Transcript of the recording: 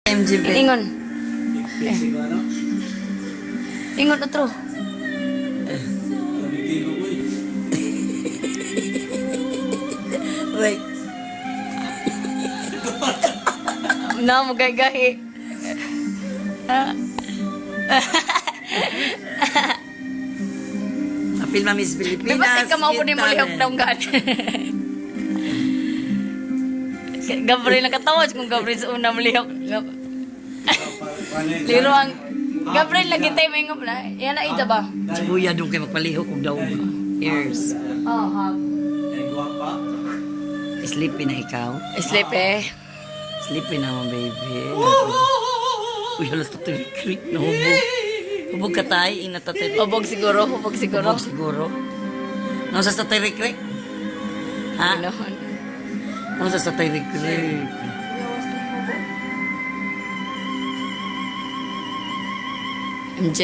MGB. Ingon. Ingon otro. Wait. Na mo gahi. Apil ma Miss Pilipinas. Basta ka mao po ni mo lihok daw gad. Gabriel nakatawad kung Gabriel sa una malihok. Liro ang Gabriel lagi tayo mingop na. Yan na ita ba? Si Kuya doon kayo magpalihok kung daw. Ears. Oh, ha. Sleepy na ikaw. Sleep eh. Sleepy na mo, baby. Uy, halos tatalik. Nahubog. Hubog ka tayo. Inatatay. Hubog siguro, hubog siguro. Hubog siguro. Nasa sa tatay-rik-rik? Ha? Ginoon. Nasa sa tatay-rik-rik? MJ.